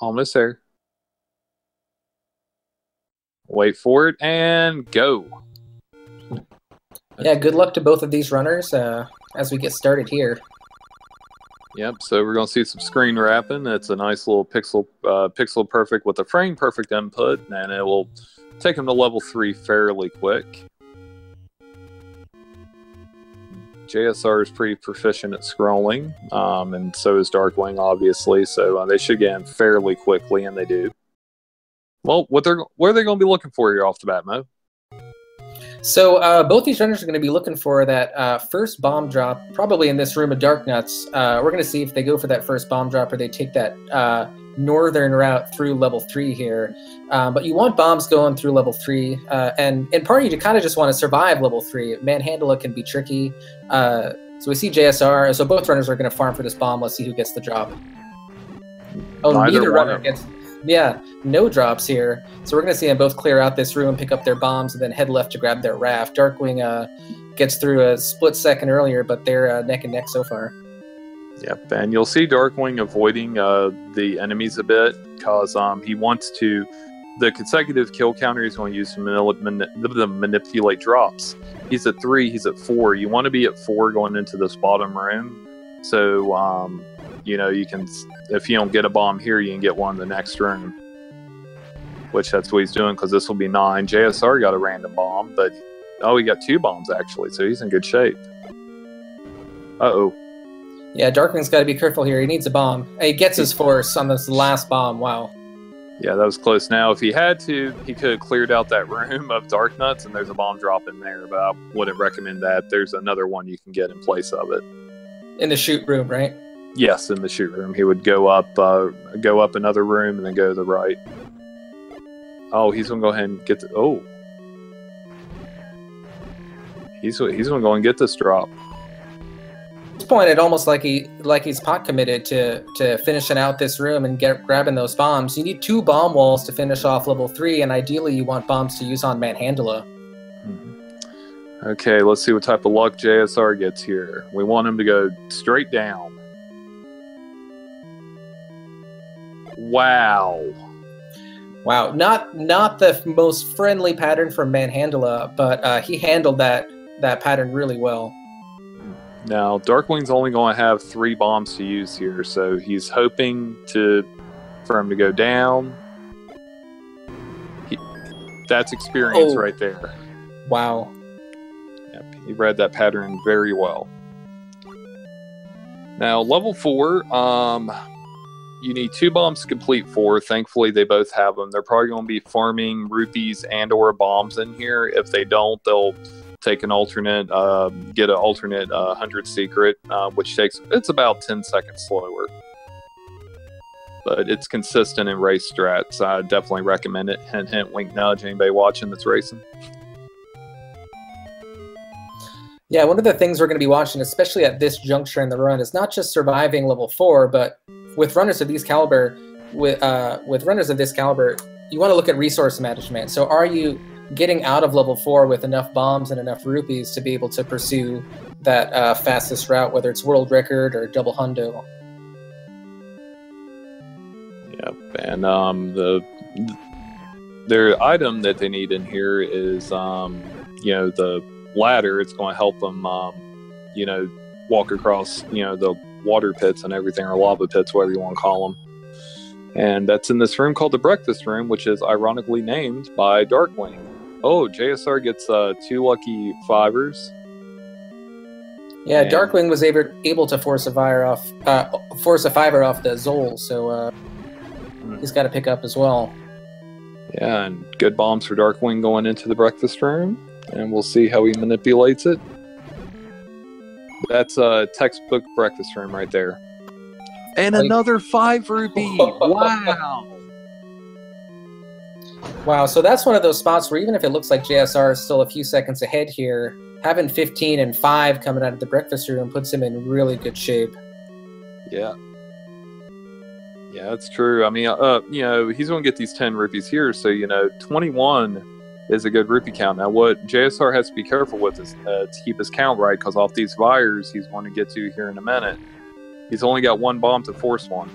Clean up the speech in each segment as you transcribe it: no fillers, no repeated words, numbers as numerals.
Almost there. Wait for it and go. Yeah, good luck to both of these runners as we get started here. Yep, so we're going to see some screen wrapping. It's a nice little pixel perfect with a frame perfect input, and it will take them to level 3 fairly quick. JSR is pretty proficient at scrolling, and so is Darkwing, obviously, so they should get in fairly quickly, and they do. Well, what are they going to be looking for here off the bat, Mo? So both these runners are going to be looking for that first bomb drop, probably in this room of Dark Nuts. We're going to see if they go for that first bomb drop or they take that northern route through level 3 here. But you want bombs going through level 3, and in part you kind of just want to survive level 3. Manhandle it can be tricky. So we see JSR. So both runners are going to farm for this bomb. Let's see who gets the drop. Oh, neither runner gets... Yeah, no drops here. So we're going to see them both clear out this room, pick up their bombs, and then head left to grab their raft. Darkwing gets through a split second earlier, but they're neck and neck so far. Yep, and you'll see Darkwing avoiding the enemies a bit because he wants to... The consecutive kill counter he's going to use to manipulate drops. He's at 3, he's at 4. You want to be at 4 going into this bottom room. So... you know, you can, if you don't get a bomb here, you can get one in the next room. Which that's what he's doing, because this will be 9. JSR got a random bomb, but, oh, he got 2 bombs, actually, so he's in good shape. Uh-oh. Yeah, Darkwing's got to be careful here. He needs a bomb. He gets his force on this last bomb. Wow. Yeah, that was close. Now, if he had to, he could have cleared out that room of Dark Nuts, and there's a bomb drop in there, but I wouldn't recommend that. There's another one you can get in place of it. In the shoot room, right? Yes, in the shoot room. He would go up another room and then go to the right. Oh, he's going to go ahead and get the... Oh. He's going to go and get this drop. At this point, it's almost like he's pot committed to finishing out this room and grabbing those bombs. You need 2 bomb walls to finish off level 3, and ideally you want bombs to use on Manhandla. Okay, let's see what type of luck JSR gets here. We want him to go straight down. Wow. Wow, not the most friendly pattern from Manhandla, but he handled that pattern really well. Now, Darkwing's only going to have 3 bombs to use here, so he's hoping for him to go down. That's experience right there. Wow. Yep, he read that pattern very well. Now, level 4, you need 2 bombs to complete 4. Thankfully, they both have them. They're probably going to be farming rupees and or bombs in here. If they don't, they'll take an alternate, get an alternate 100 secret, which it's about 10 seconds slower. But it's consistent in race strats. I definitely recommend it. Hint, hint, wink, nudge. Anybody watching that's racing? Yeah, one of the things we're going to be watching, especially at this juncture in the run, is not just surviving level 4, but with runners of these caliber, with runners of this caliber, you want to look at resource management. So, are you getting out of level 4 with enough bombs and enough rupees to be able to pursue that fastest route, whether it's world record or double hundo? Yep, and their item that they need in here is you know, the ladder. It's going to help them you know, walk across, you know, the water pits and everything, or lava pits, whatever you want to call them. And that's in this room called the breakfast room, which is ironically named by Darkwing. Oh, JSR gets 2 lucky 5ers. Yeah, and Darkwing was able to force a 5er off the Zol, so he's got to pick up as well. Yeah, and good bombs for Darkwing going into the breakfast room, and we'll see how he manipulates it. That's a textbook breakfast room right there. And another 5 rupee! Wow! Wow, so that's one of those spots where even if it looks like JSR is still a few seconds ahead here, having 15 and 5 coming out of the breakfast room puts him in really good shape. Yeah. Yeah, that's true. I mean, you know, he's going to get these 10 rupees here, so, you know, 21 is a good rupee count. Now, what JSR has to be careful with is to keep his count right, because off these fires he's going to get to here in a minute, he's only got 1 bomb to force one.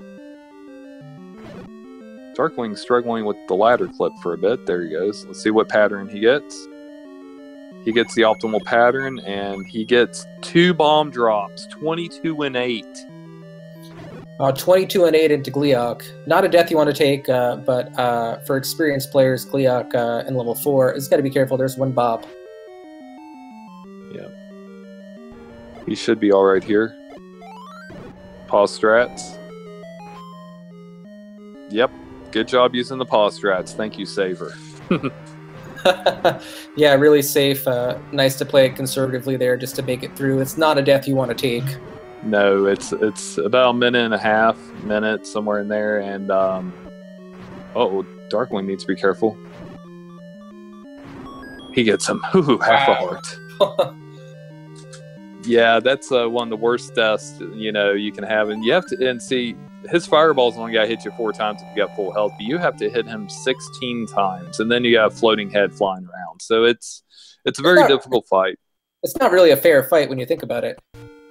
Darkwing's struggling with the ladder clip for a bit. There he goes. Let's see what pattern he gets. He gets the optimal pattern, and he gets 2 bomb drops, 22 and 8. 22 and 8 into Gleok. Not a death you want to take, but for experienced players, Gleok in level 4 has got to be careful. There's 1 Bob. Yeah. He should be all right here. Pause strats. Yep. Good job using the pause strats. Thank you, Saver. Yeah, really safe. Nice to play it conservatively there just to make it through. It's not a death you want to take. No, it's about a minute and a half, somewhere in there, and Darkwing needs to be careful. He gets him. Ooh, half a heart. Yeah, that's one of the worst deaths you can have, and you have to see his fireball's only got to hit you 4 times if you got full health, but you have to hit him 16 times, and then you got a floating head flying around. So it's a very difficult fight. It's not really a fair fight when you think about it.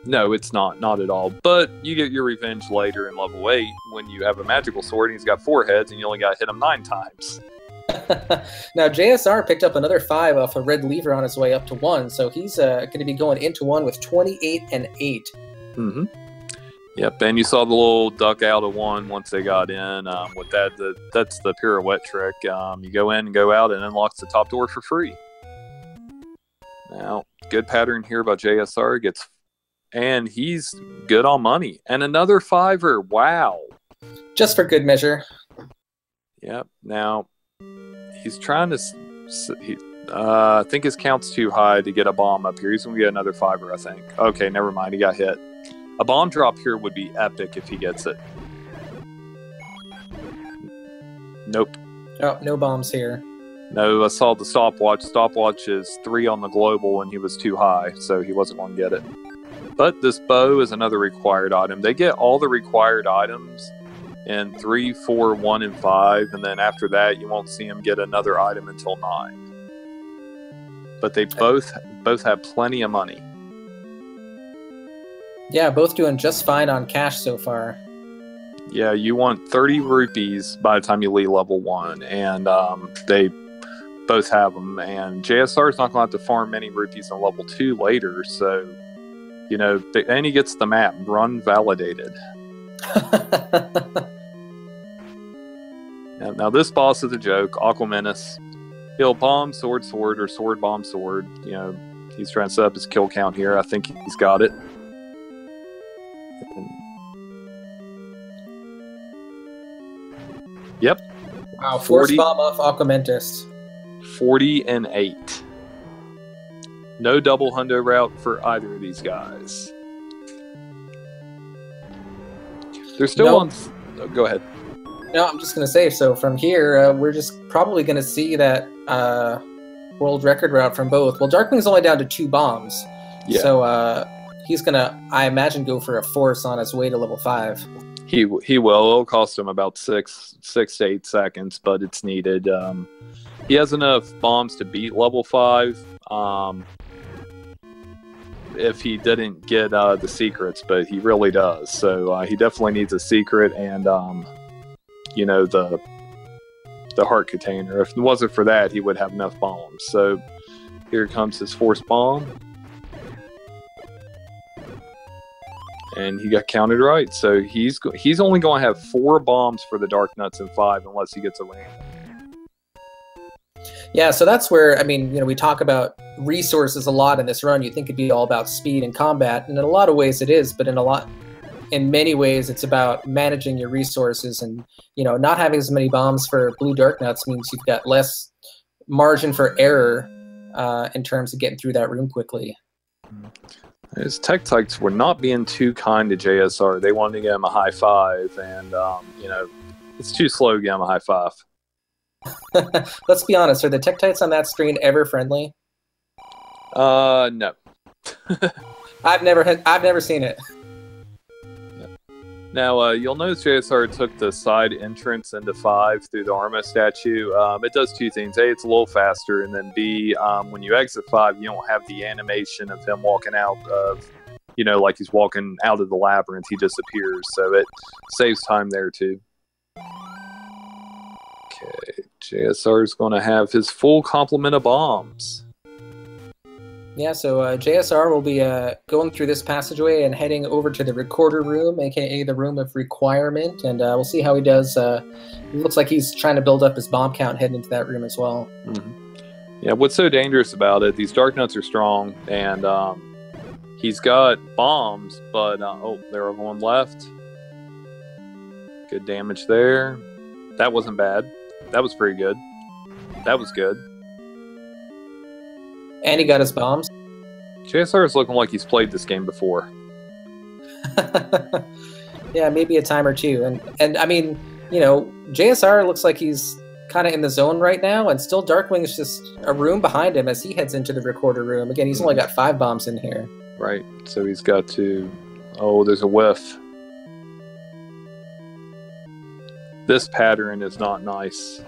No, it's not at all. But you get your revenge later in level 8 when you have a magical sword and he's got 4 heads and you only got to hit him 9 times. Now, JSR picked up another 5 off a red lever on his way up to 1, so he's going to be going into 1 with 28 and 8. Mm-hmm. Yep, and you saw the little duck out of 1 once they got in. With that, that's the pirouette trick. You go in and go out and unlocks the top door for free. Now, good pattern here by JSR. And he's good on money. And another 5er. Wow. Just for good measure. Yep. Now, he's trying to... I think his count's too high to get a bomb up here. He's going to get another 5er, I think. Okay, never mind. He got hit. A bomb drop here would be epic if he gets it. Nope. Oh, no bombs here. No, I saw the stopwatch. Stopwatch is 3 on the global, and he was too high, so he wasn't going to get it. But this bow is another required item. They get all the required items in 3, 4, 1, and 5, and then after that, you won't see them get another item until 9. But they both have plenty of money. Yeah, both doing just fine on cash so far. Yeah, you want 30 rupees by the time you leave level 1, and they both have them. And JSR is not going to have to farm many rupees on level 2 later, so, and he gets the map, run validated. Now this boss is a joke, Aquamenace. He'll bomb, sword, or sword, bomb, sword. He's trying to set up his kill count here. I think he's got it. Yep. Wow, force bomb off Aquamentus. 40 and 8. No double hundo route for either of these guys. They're still on... Oh, go ahead. No, I'm just going to say, so from here, we're just probably going to see that world record route from both. Well, Darkwing's only down to 2 bombs. Yeah. So he's going to, I imagine, go for a force on his way to level 5. He will. It'll cost him about 6 to 8 seconds, but it's needed. He has enough bombs to beat level 5 if he didn't get the secrets, but he really does. So he definitely needs a secret and, the heart container. If it wasn't for that, he would have enough bombs. So here comes his force bomb. And he got counted right, so he's only going to have 4 bombs for the Dark Nuts in 5 unless he gets a ram. Yeah, so that's where, we talk about resources a lot in this run. You think it'd be all about speed and combat, and in a lot of ways it is, but in many ways it's about managing your resources, and not having as many bombs for blue Dark Nuts means you've got less margin for error in terms of getting through that room quickly. His Tektites were not being too kind to JSR. They wanted to get him a high 5, and, it's too slow to get him a high 5. Let's be honest, are the Tektites on that screen ever friendly? No. I've never seen it. Now, you'll notice JSR took the side entrance into 5 through the Arma statue. It does 2 things. A, it's a little faster, and then B, when you exit 5, you don't have the animation of him walking out of, like he's walking out of the labyrinth. He disappears, so it saves time there, too. JSR is going to have his full complement of bombs. Yeah, so JSR will be going through this passageway and heading over to the recorder room, aka the room of requirement, and we'll see how he does. It looks like he's trying to build up his bomb count heading into that room as well. Yeah, what's so dangerous about it, these dark nuts are strong, and he's got bombs, but oh, there are one left. Good damage there. That wasn't bad. That was pretty good. That was good. And he got his bombs. JSR is looking like he's played this game before. Yeah, maybe a time or two. And I mean, you know, JSR looks like he's kind of in the zone right now, and still Darkwing's just a room behind him as he heads into the recorder room. Again, he's only got 5 bombs in here. Right, so he's got to... Oh, there's a whiff. This pattern is not nice.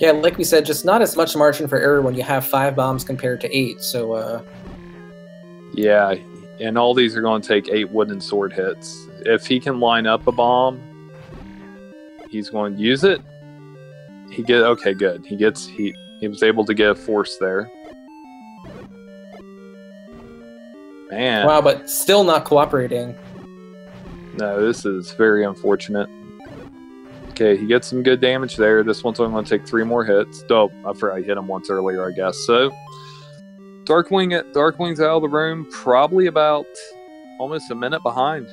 Yeah, like we said, just not as much margin for error when you have 5 bombs compared to 8, so... Yeah, and all these are going to take 8 wooden sword hits. If he can line up a bomb, he's going to use it. Okay, good. He was able to get a force there. Man. Wow, but still not cooperating. No, this is very unfortunate. Okay, he gets some good damage there. This one's only going to take 3 more hits. Oh, I forgot I hit him once earlier, I guess. So, Darkwing's out of the room, probably about almost a minute behind.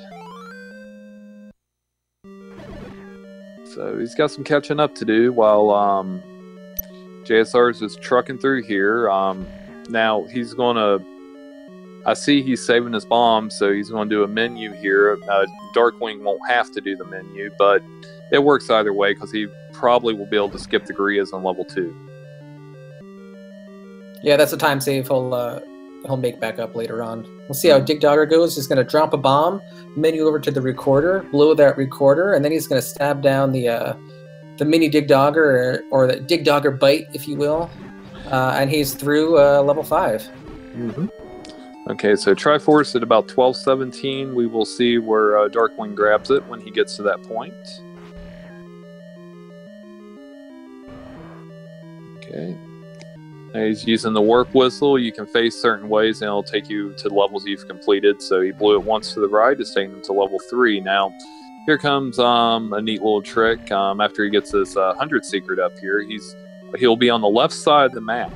So he's got some catching up to do while JSR is just trucking through here. Now he's going to... I see he's saving his bombs, so he's going to do a menu here. Darkwing won't have to do the menu, but it works either way because he probably will be able to skip the Gurias on level 2. Yeah, that's a time save he'll make back up later on. We'll see how Dig Dogger goes. He's going to drop a bomb, menu over to the recorder, blow that recorder, and then he's going to stab down the mini Dig Dogger, or the Dig Dogger bite, if you will. And he's through level 5. Okay, so Triforce at about 12:17. We will see where Darkwing grabs it when he gets to that point. Okay. Now he's using the warp whistle. You can face certain ways and it'll take you to the levels you've completed. So he blew it once to the right, it's taking him to level 3. Now, here comes a neat little trick. After he gets this 100 secret up here, he'll be on the left side of the map.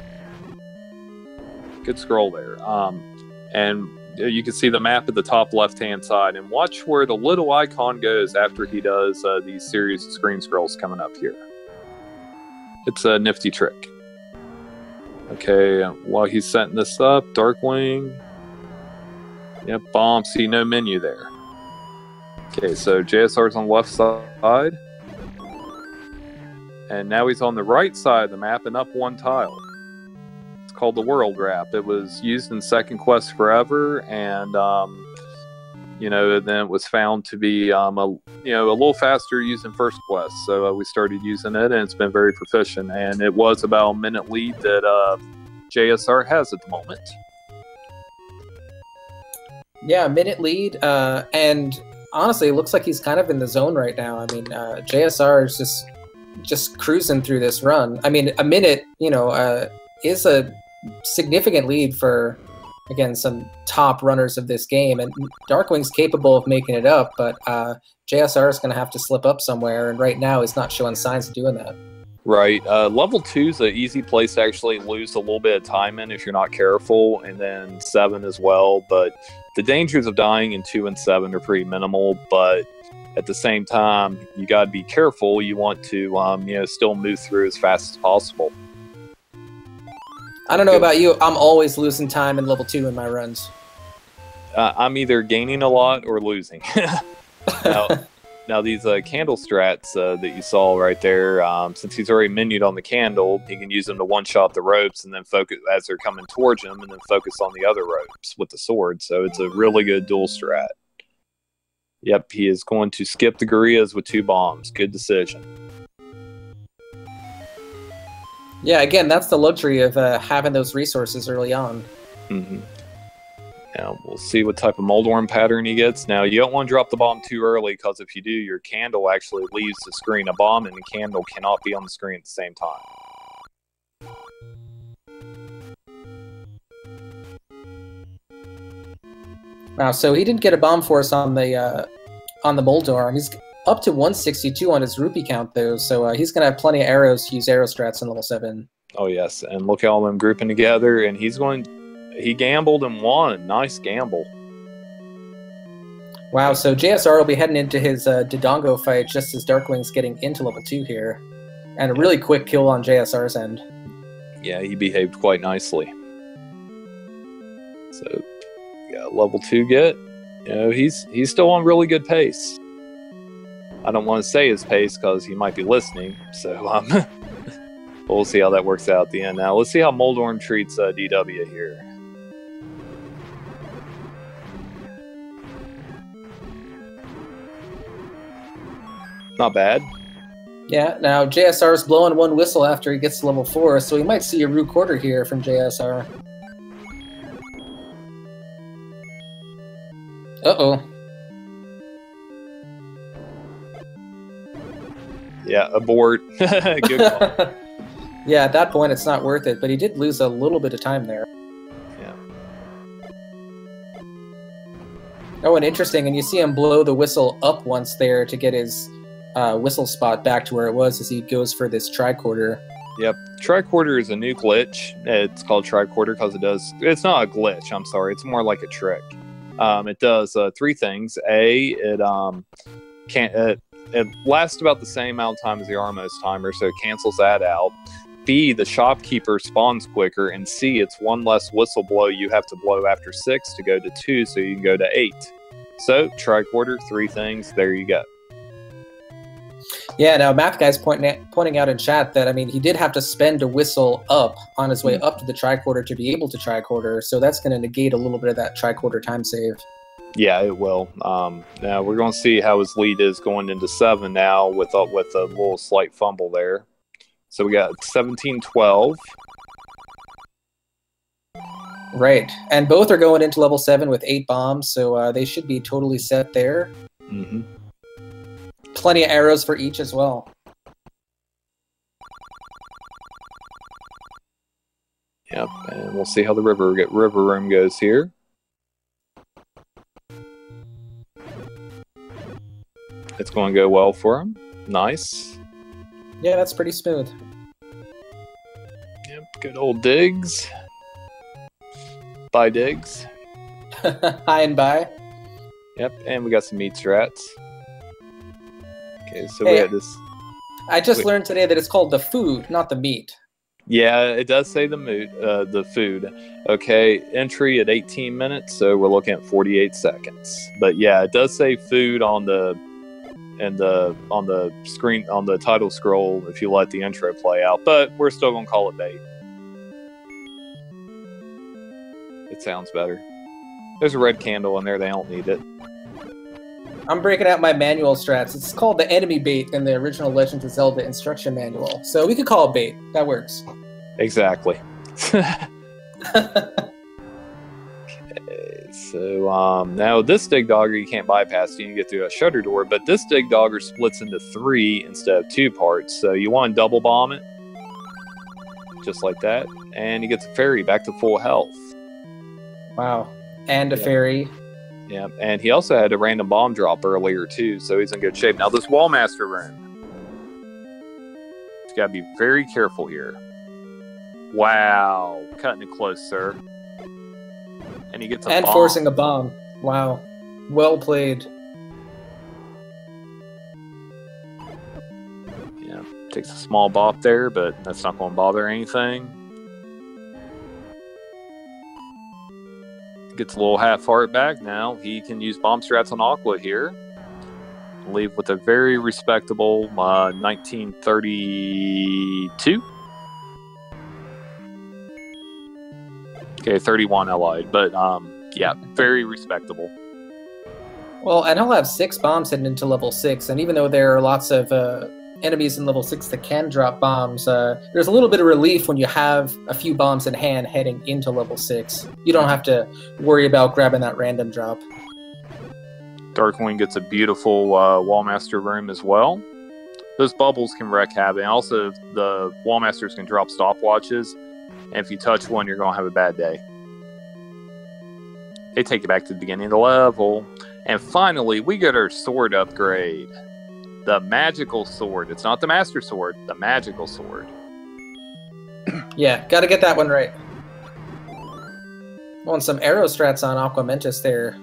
Good scroll there. And you can see the map at the top left-hand side. And watch where the little icon goes after he does these series of screen scrolls coming up here. It's a nifty trick. Okay, while he's setting this up, Darkwing. Yep, bomb. See, no menu there. Okay, so JSR's on the left side. And now he's on the right side of the map and up 1 tile. Called the World Wrap. It was used in Second Quest forever, and then it was found to be a little faster used in First Quest. So we started using it, and it's been very proficient. And it was about a minute lead that JSR has at the moment. Yeah, a minute lead, and honestly, it looks like he's kind of in the zone right now. I mean, JSR is just cruising through this run. I mean, a minute, is a significant lead for, again, some top runners of this game, and Darkwing's capable of making it up, but JSR is going to have to slip up somewhere, and right now he's not showing signs of doing that. Right. Level 2 is an easy place to actually lose a little bit of time in if you're not careful, and then 7 as well, but the dangers of dying in 2 and 7 are pretty minimal, but at the same time, you got to be careful. You want to, still move through as fast as possible. I don't know about you. I'm always losing time in level 2 in my runs. I'm either gaining a lot or losing. Now these candle strats that you saw right there, since he's already menued on the candle, he can use them to one-shot the ropes and then focus as they're coming towards him, and then focus on the other ropes with the sword. So it's a really good dual strat. Yep, he is going to skip the Gurias with 2 bombs. Good decision. Yeah, again, that's the luxury of having those resources early on. Now we'll see what type of Moldorm pattern he gets. Now you don't want to drop the bomb too early because if you do, your candle actually leaves the screen. A bomb and a candle cannot be on the screen at the same time. Wow, so he didn't get a bomb force on the Moldorm. He's up to 162 on his rupee count though, so he's gonna have plenty of arrows to use arrow strats in level 7. Oh yes, and look at all them grouping together, and he gambled and won. Nice gamble. Wow, so JSR will be heading into his Dodongo fight just as Darkwing's getting into level 2 here. And a really quick kill on JSR's end. Yeah, he behaved quite nicely. So, yeah, level 2 get. You know, he's still on really good pace. I don't want to say his pace because he might be listening, so we'll see how that works out at the end. Now, let's see how Moldorm treats DW here. Not bad. Yeah, now JSR's blowing one whistle after he gets to level 4, so we might see a root quarter here from JSR. Uh-oh. Yeah, abort. Good call. Yeah, at that point it's not worth it, but he did lose a little bit of time there. Yeah. Oh, and interesting, and you see him blow the whistle up once there to get his whistle spot back to where it was as he goes for this tricorder. Yep, tricorder is a new glitch. It's called tricorder because it's not a glitch, I'm sorry, it's more like a trick. It does 3 things. A, it lasts about the same amount of time as the Armos timer, so it cancels that out. B, the shopkeeper spawns quicker, and C, it's 1 less whistle blow you have to blow after 6 to go to 2, so you can go to 8. So, tricorder, 3 things, there you go. Yeah, now Math Guy's pointing out in chat that, I mean, he did have to spend a whistle up on his way up to the tricorder to be able to tricorder, so that's going to negate a little bit of that tricorder time save. Yeah, it will. Now we're going to see how his lead is going into 7 now with a little slight fumble there. So we got 17-12. Right, and both are going into level 7 with 8 bombs, so they should be totally set there. Mm-hmm. Plenty of arrows for each as well. Yep, and we'll see how the river room goes here. It's going to go well for him. Nice. Yeah, that's pretty smooth. Yep, good old digs. Bye, digs. Hi and bye. Yep, and we got some meat strats. Okay, so hey, we had this. I just learned today that it's called the food, not the meat. Yeah, it does say the food. Okay, entry at 18 minutes, so we're looking at 48 seconds. But yeah, it does say food on the screen on the title scroll if you let the intro play out. But we're still gonna call it bait. It sounds better. There's a red candle in there. They don't need it. I'm breaking out my manual strats. It's called the enemy bait in the original Legend of Zelda instruction manual. So we could call it bait. That works. Exactly. Okay, so now this dig dogger you can't bypass. You can get through a shutter door, but this dig dogger splits into 3 instead of 2 parts. So you want to double bomb it, just like that, and he gets a fairy back to full health. Wow, and a fairy. Yeah, and he also had a random bomb drop earlier too, so he's in good shape. Now this Wallmaster room, you gotta be very careful here. Wow, cutting it close, sir. And he gets a bomb. Forcing a bomb. Wow, well played. Yeah, takes a small bop there, but that's not going to bother anything. Gets a little half heart back now. He can use bomb strats on Aqua here. Leave with a very respectable 1932. Okay, 31 allied, but yeah, very respectable. Well, and he'll have 6 bombs heading into level 6, and even though there are lots of enemies in level 6 that can drop bombs, there's a little bit of relief when you have a few bombs in hand heading into level 6. You don't have to worry about grabbing that random drop. Darkwing gets a beautiful Wallmaster room as well. Those bubbles can wreak havoc. And also, the Wallmasters can drop stopwatches. And if you touch one, you're going to have a bad day. They take you back to the beginning of the level. And finally, we get our sword upgrade. The magical sword. It's not the master sword. The magical sword. Yeah, gotta get that one right. Want some arrow strats on Aquamentus there.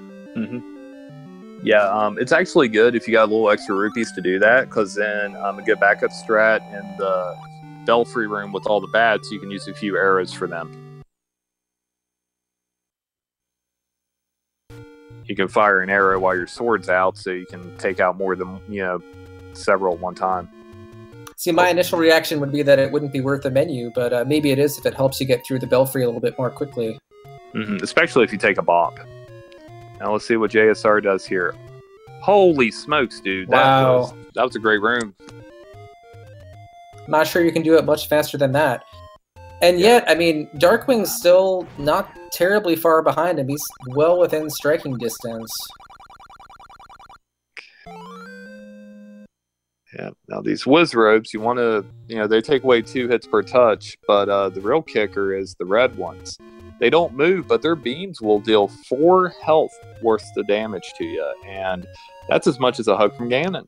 Yeah, it's actually good if you got a little extra rupees to do that, because then a good backup strat in the belfry room with all the bats, you can use a few arrows for them. You can fire an arrow while your sword's out, so you can take out more than, several at one time. See, my initial reaction would be that it wouldn't be worth the menu, but maybe it is if it helps you get through the belfry a little bit more quickly. Especially if you take a bop. Now let's see what JSR does here. Holy smokes, dude. That was a great room. Not sure you can do it much faster than that. And yet, I mean, Darkwing's still not terribly far behind him. He's well within striking distance. Yeah, now these whiz robes, you want to, they take away 2 hits per touch, but the real kicker is the red ones. They don't move, but their beams will deal 4 health worth the damage to you, and that's as much as a hug from Ganon.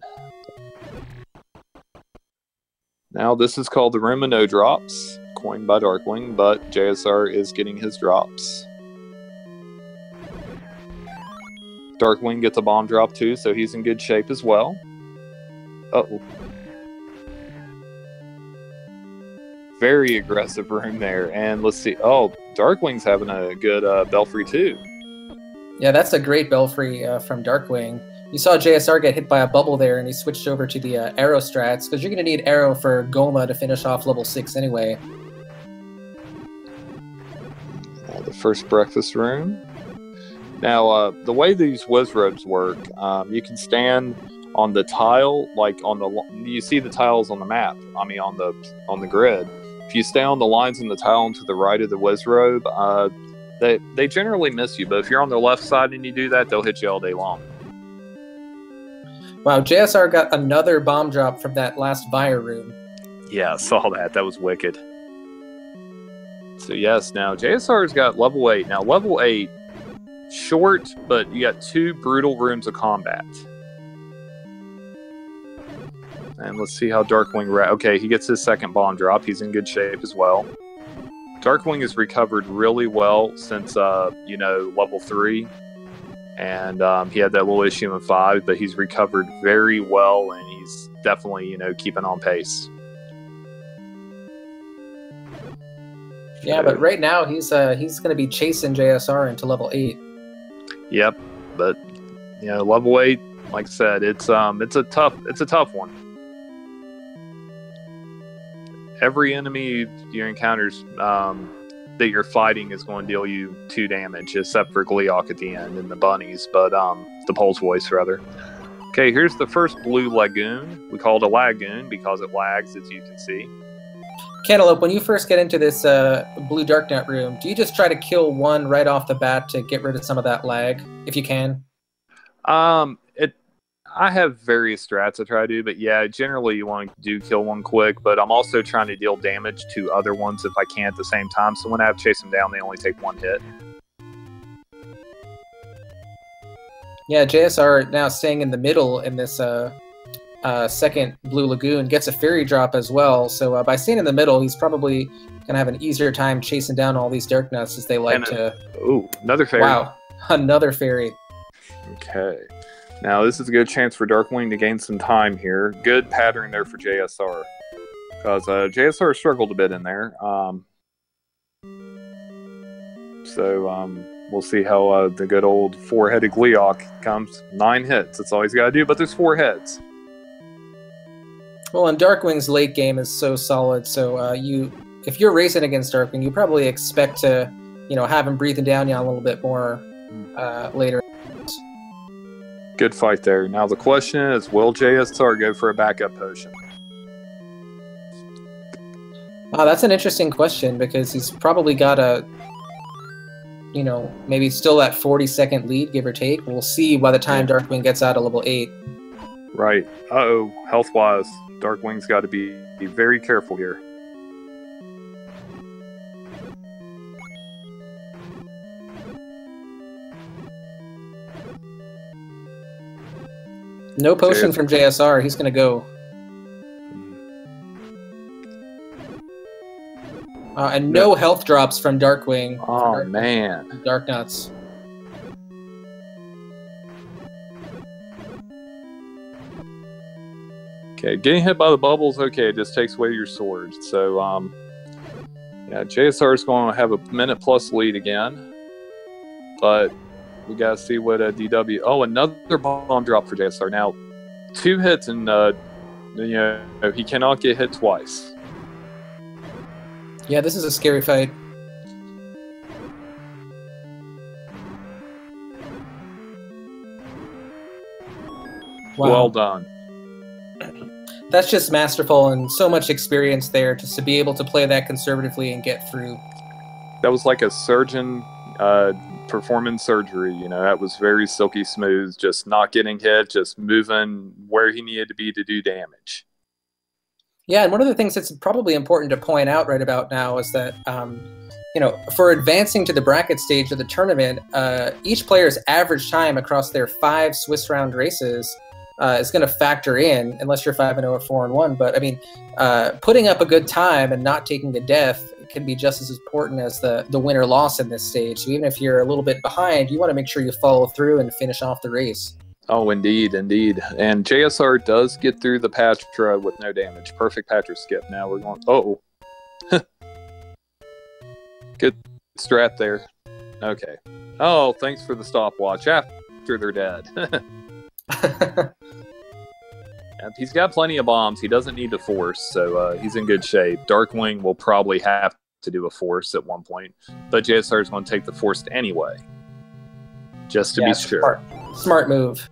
Now this is called the Room of No Drops, coined by Darkwing, but JSR is getting his drops. Darkwing gets a bomb drop too, so he's in good shape as well. Uh-oh. Very aggressive room there, and let's see. Oh, Darkwing's having a good belfry too. Yeah, that's a great belfry from Darkwing. You saw JSR get hit by a bubble there, and he switched over to the arrow strats, because you're going to need arrow for Goma to finish off level 6 anyway. The first breakfast room. Now, the way these whiz robes work, you can stand on the tile, like you see the tiles on the map. I mean, on the grid. If you stay on the lines in the tile and to the right of the whiz robe, they generally miss you. But if you're on the left side and you do that, they'll hit you all day long. Wow, JSR got another bomb drop from that last Vire room. Yeah, I saw that. That was wicked. So yes, now JSR's got level 8. Now level 8, short, but you got 2 brutal rooms of combat. And let's see how Darkwing... Okay, he gets his second bomb drop. He's in good shape as well. Darkwing has recovered really well since, level 3. And he had that little issue in 5, but he's recovered very well, and he's definitely, keeping on pace. Yeah, but right now he's going to be chasing JSR into level 8. Yep, but level 8, like I said, it's a tough one. Every enemy you encounter that you're fighting is going to deal you 2 damage, except for Gleeok at the end and the bunnies, but the Pole's Voice rather. Okay, here's the first blue lagoon. We call it a lagoon because it lags, as you can see. Cantaloupe, when you first get into this blue Darknet room, do you just try to kill one right off the bat to get rid of some of that lag, if you can? I have various strats I try to do, but yeah, generally you want to kill one quick, but I'm also trying to deal damage to other ones if I can at the same time, so when I have to chase them down, they only take 1 hit. Yeah, JSR now staying in the middle in this second blue lagoon gets a fairy drop as well, so by staying in the middle, he's probably going to have an easier time chasing down all these dark nuts as they like to... Ooh, another fairy. Wow, another fairy. Okay. Now, this is a good chance for Darkwing to gain some time here. Good pattern there for JSR. Because JSR struggled a bit in there. We'll see how the good old 4-headed Gleeok comes. 9 hits. That's all he's got to do, but there's 4 heads. Well, and Darkwing's late game is so solid, so if you're racing against Darkwing, you probably expect to, have him breathing down you a little bit more later. Good fight there. Now the question is, will JSR go for a backup potion? That's an interesting question because he's probably got a, maybe still that 40-second lead, give or take. We'll see by the time Darkwing gets out of level 8. Right. Uh-oh. Health-wise, Darkwing's got to be very careful here. No potion from JSR. He's going to go. And no health drops from Darkwing. Oh, man. Darknuts. Okay, getting hit by the bubbles, okay, it just takes away your sword. So, yeah, JSR is going to have a minute plus lead again. But we got to see what DW... Oh, another bomb drop for JSR. Now, 2 hits and, he cannot get hit twice. Yeah, this is a scary fight. Wow. Well done. That's just masterful and so much experience there just to be able to play that conservatively and get through. That was like a surgeon performing surgery, that was very silky smooth, just not getting hit, just moving where he needed to be to do damage. Yeah, and one of the things that's probably important to point out right about now is that, for advancing to the bracket stage of the tournament, each player's average time across their 5 Swiss round races is going to factor in, unless you're 5-0 or 4-1. But I mean, putting up a good time and not taking a death can be just as important as the win or loss in this stage. So even if you're a little bit behind, you want to make sure you follow through and finish off the race. Oh, indeed, indeed. And JSR does get through the Patra with no damage. Perfect Patra skip. Now we're going... Oh. Good strat there. Okay. Oh, thanks for the stopwatch after they're dead. He's got plenty of bombs. He doesn't need to force, so he's in good shape. Darkwing will probably have to do a force at one point, but JSR is going to take the force anyway, just to be sure. Smart move.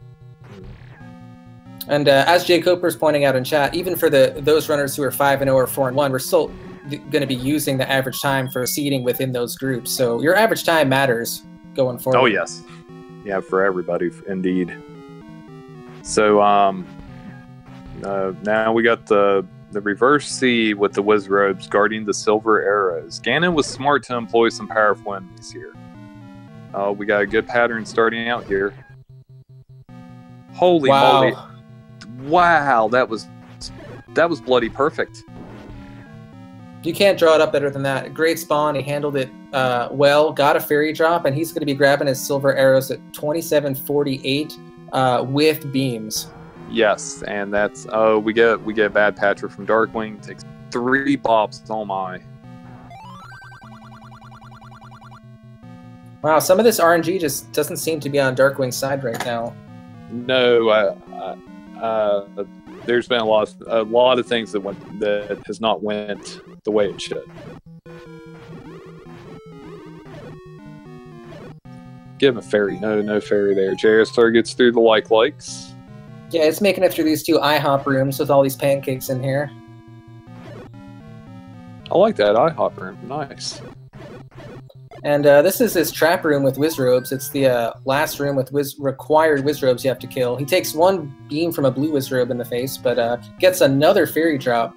And as Jay Coper's pointing out in chat, even for those runners who are 5-0 or 4-1, we're still going to be using the average time for seeding within those groups. So your average time matters going forward. Oh, yes. Yeah, for everybody, indeed. So now we got the reverse C with the Wiz Robes guarding the silver arrows. Ganon was smart to employ some powerful enemies here. We got a good pattern starting out here. Holy moly. Wow, that was bloody perfect. You can't draw it up better than that. Great spawn. He handled it well. Got a fairy drop, and he's going to be grabbing his silver arrows at 2748 with beams. Yes, and that's we get a bad Patra from Darkwing. Takes 3 bops. Oh my! Wow, some of this RNG just doesn't seem to be on Darkwing's side right now. No, there's been a lot of things that has not went the way it should. Give him a fairy. No fairy there. JSR gets through the likes. Yeah, it's making it through these 2 IHOP rooms with all these pancakes in here. I like that IHOP room. Nice. And this is his trap room with Wizrobes. It's the last room with required Wizrobes you have to kill. He takes 1 beam from a blue Wizrobe in the face, but gets another fairy drop.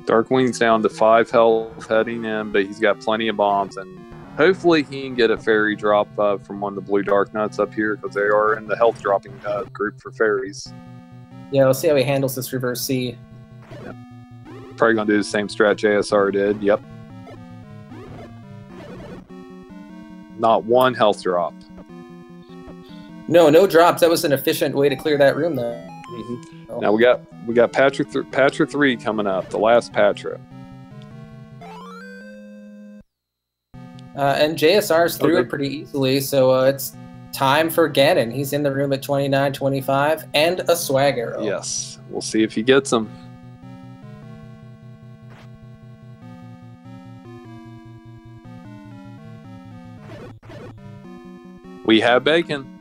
Darkwing's down to 5 health heading in, but he's got plenty of bombs, and hopefully he can get a fairy drop from one of the blue Darknuts up here, because they are in the health dropping group for fairies. Yeah, we'll see how he handles this reverse C. Yep. Probably going to do the same strat JSR did. Yep. Not 1 health drop. No drops. That was an efficient way to clear that room, though. Mm-hmm. Oh. Now we got Patra 3 coming up, the last Patra. And JSR's through it pretty easily, so it's time for Ganon. He's in the room at 29-25 and a swag arrow. Yes, we'll see if he gets them. We have bacon.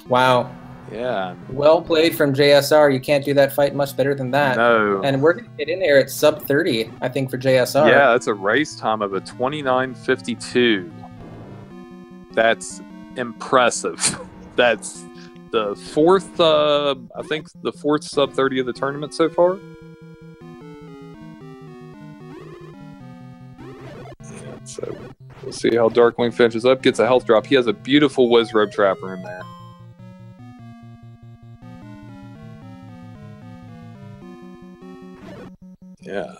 Wow. Yeah. Well played from JSR. You can't do that fight much better than that. No. And we're going to get in there at sub 30, I think, for JSR. Yeah, that's a race time of a 29:52. That's impressive. That's the fourth, I think, the fourth sub 30 of the tournament so far. Yeah, so we'll see how Darkwing finishes up. Gets a health drop. He has a beautiful Wizrobe Trapper in there. Yeah.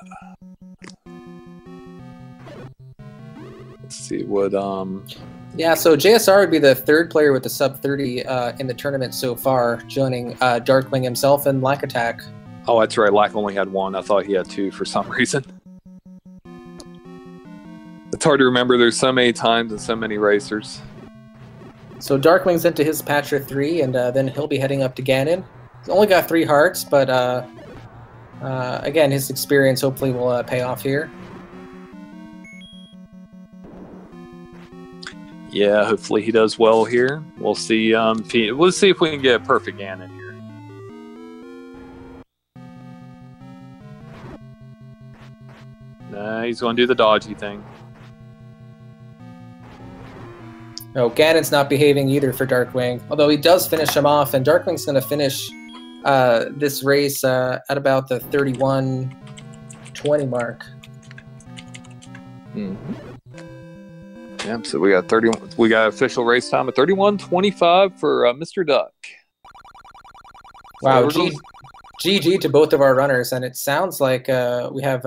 Let's see what Yeah, so JSR would be the third player with the sub 30 in the tournament so far, joining Darkwing himself and Lack Attack. Oh, that's right. Lack only had one. I thought he had two for some reason. It's hard to remember. There's so many times and so many racers. So Darkwing's into his Patra 3, and then he'll be heading up to Ganon. He's only got 3 hearts, but again, his experience hopefully will pay off here. Yeah, hopefully he does well here. We'll see. We'll see if we can get a perfect Ganon here. Nah, he's going to do the dodgy thing. No, Ganon's not behaving either for Darkwing, although he does finish him off, and Darkwing's going to finish this race at about the 31:20 mark. Mm-hmm. Yep, so we got 31. We got official race time of 31:25 for Mr. Duck. Wow, GG to both of our runners, and it sounds like we have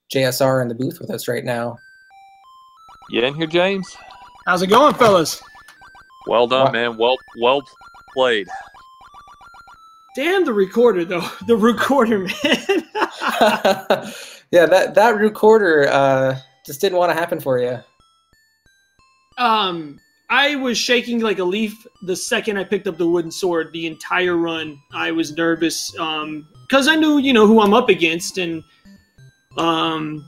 JSR in the booth with us right now. You in here, James? How's it going, fellas? Well done, man. Well played. Damn the recorder, though. The recorder, man. Yeah, that recorder just didn't want to happen for you. I was shaking like a leaf the second I picked up the wooden sword. The entire run, I was nervous because I knew, who I'm up against, and I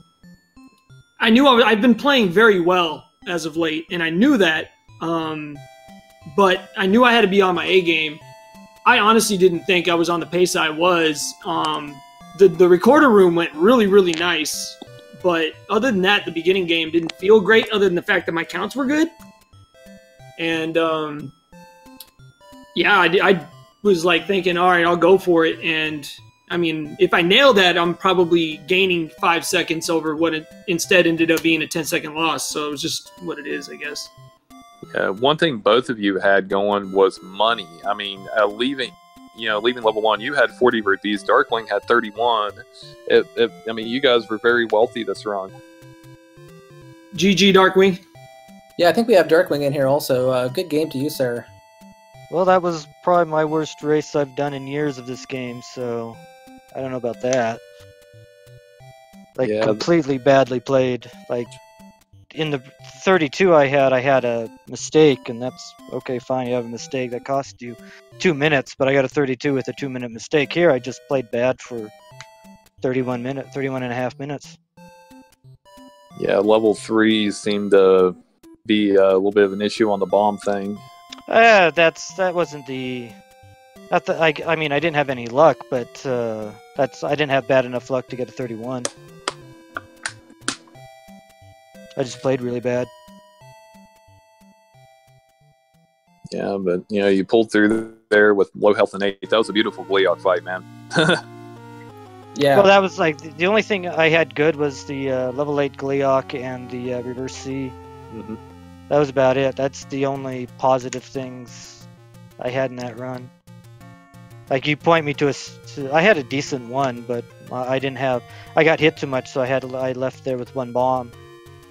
knew I've been playing very well as of late, and I knew that. But I knew I had to be on my A game. I honestly didn't think I was on the pace I was. The recorder room went really, really nice. But other than that, the beginning game didn't feel great, other than the fact that my counts were good. And, yeah, I was, like, thinking, all right, I'll go for it. And, I mean, if I nail that, I'm probably gaining 5 seconds over what it instead ended up being a 10-second loss. So it was just what it is, I guess. Yeah, one thing both of you had going was money. I mean, leaving level 1, you had 40 rupees. Darkwing had 31. I mean, you guys were very wealthy this run. GG, Darkwing. Yeah, I think we have Darkwing in here also. Good game to you, sir. Well, that was probably my worst race I've done in years of this game, so I don't know about that. Like, yeah, completely badly played. Like, in the 32 I had a mistake, and that's okay, fine, you have a mistake that cost you 2 minutes, but I got a 32 with a 2-minute mistake. Here I just played bad for 31 and a half minutes. Yeah, level 3 seemed to be a little bit of an issue on the bomb thing. That wasn't the... I mean, I didn't have any luck, but I didn't have bad enough luck to get a 31. I just played really bad. Yeah, but you pulled through there with low health and 8. That was a beautiful Gleeok fight, man. Yeah. Well, that was like the only thing I had good was the level 8 Gleeok and the reverse C. Mm-hmm. That was about it. That's the only positive things I had in that run. Like, you point me to I had a decent one, but I didn't have. I got hit too much, so I left there with 1 bomb.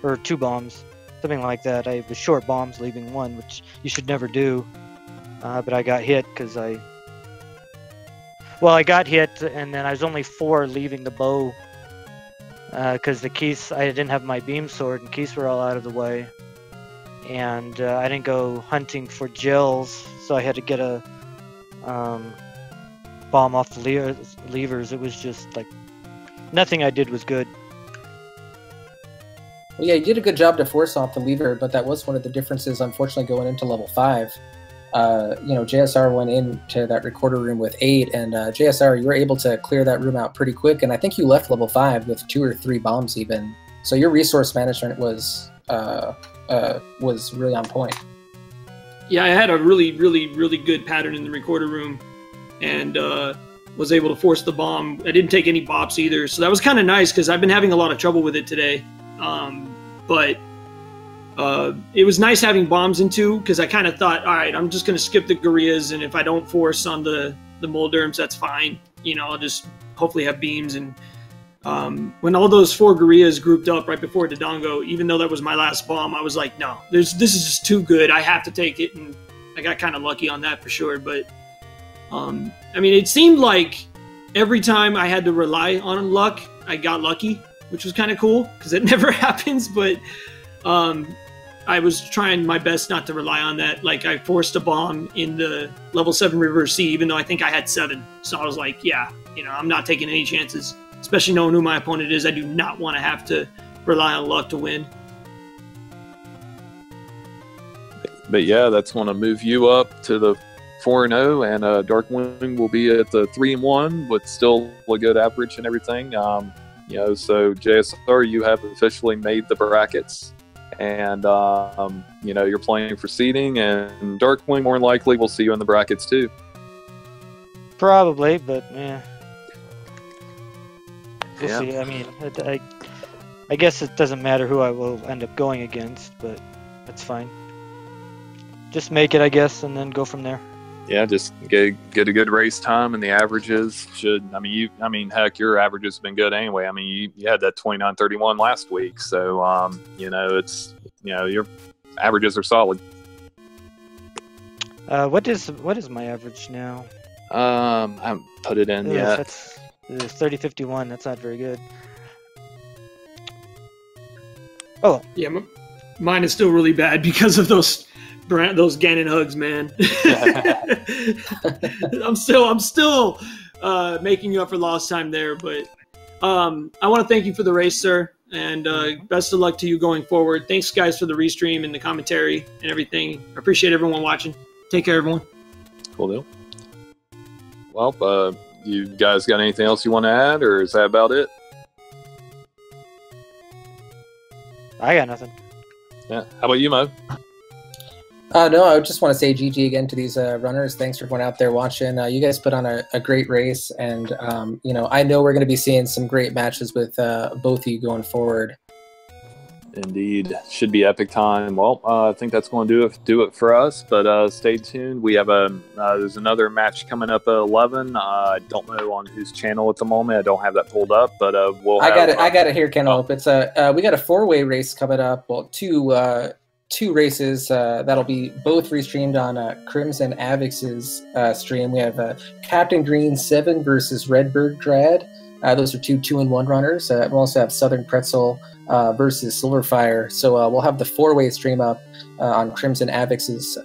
Or 2 bombs, something like that. I was short bombs, leaving 1, which you should never do. But I got hit because I got hit, and then I was only 4 leaving the bow because the keys. I didn't have my beam sword, and keys were all out of the way. And I didn't go hunting for gels, so I had to get a bomb off the levers. It was just like nothing I did was good. Well, yeah, you did a good job to force off the lever, but that was one of the differences, unfortunately, going into level 5. JSR went into that recorder room with 8, and JSR, you were able to clear that room out pretty quick, and I think you left level 5 with 2 or 3 bombs even. So your resource management was really on point. Yeah, I had a really good pattern in the recorder room, and was able to force the bomb. I didn't take any bops either, so that was kind of nice because I've been having a lot of trouble with it today. But it was nice having bombs into, because I kind of thought, all right, I'm just going to skip the gorillas, and if I don't force on the Molderms, that's fine. I'll just hopefully have beams. And when all those 4 gorillas grouped up right before Dodongo, even though that was my last bomb, I was like, no, this is just too good. I have to take it, and I got kind of lucky on that for sure. But I mean, it seemed like every time I had to rely on luck, I got lucky, which was kind of cool because it never happens. But I was trying my best not to rely on that. Like, I forced a bomb in the level 7 reverse C, even though I think I had 7. So I was like, yeah, I'm not taking any chances, especially knowing who my opponent is. I do not want to have to rely on luck to win. But yeah, that's going to move you up to the 4-0, and Darkwing will be at the 3-1 with still a good average and everything. So JSR, you have officially made the brackets, and you're playing for seeding, and Darkwing more than likely will see you in the brackets too. Probably, but yeah. We'll see. I mean, I guess it doesn't matter who I will end up going against, but that's fine. Just make it, I guess, and then go from there. Yeah, just get a good race time, and the averages should. Heck, your average has been good anyway. I mean, you had that 29:31 last week, so your averages are solid. What is my average now? I haven't put it in yet. It's 30:51. That's not very good. Oh yeah, mine is still really bad because of those Ganon hugs, man. I'm still making up for lost time there, but I want to thank you for the race, sir, and best of luck to you going forward. Thanks, guys, for the restream and the commentary and everything. I appreciate everyone watching. Take care, everyone. Cool deal. Well, you guys got anything else you want to add, or is that about it? I got nothing. Yeah. How about you, Mo? No, I just want to say GG again to these runners. Thanks for going out there watching. You guys put on a great race, and I know we're going to be seeing some great matches with both of you going forward. Indeed, should be epic time. Well, I think that's going to do it for us. But stay tuned. We have there's another match coming up at 11. I don't know on whose channel at the moment. I don't have that pulled up, but we'll. I got it here, Cantaloupe. It's we got a 4-way race coming up. Well, two races that'll be both restreamed on Crimson Avix's stream. We have Captain Green 7 versus Redbird Grad. Those are 2 2-in-1 runners. We'll also have Southern Pretzel versus Silverfire. So we'll have the 4-way stream up on Crimson Avix's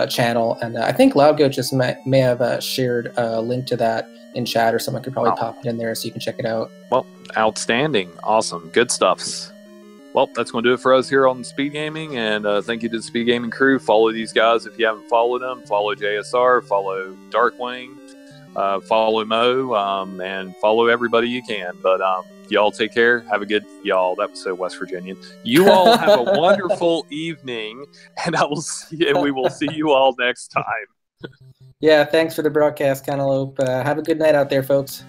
channel. And I think Loudgo just may have shared a link to that in chat, or someone could probably pop it in there so you can check it out. Well, outstanding. Awesome. Good stuff. Well, that's going to do it for us here on Speed Gaming, and thank you to the Speed Gaming crew. Follow these guys if you haven't followed them. Follow JSR, follow Darkwing, follow Mo, and follow everybody you can. But y'all take care. Have a good that was so West Virginian. You all have a wonderful evening, and we will see you all next time. Yeah, thanks for the broadcast, Cantaloupe. Have a good night out there, folks.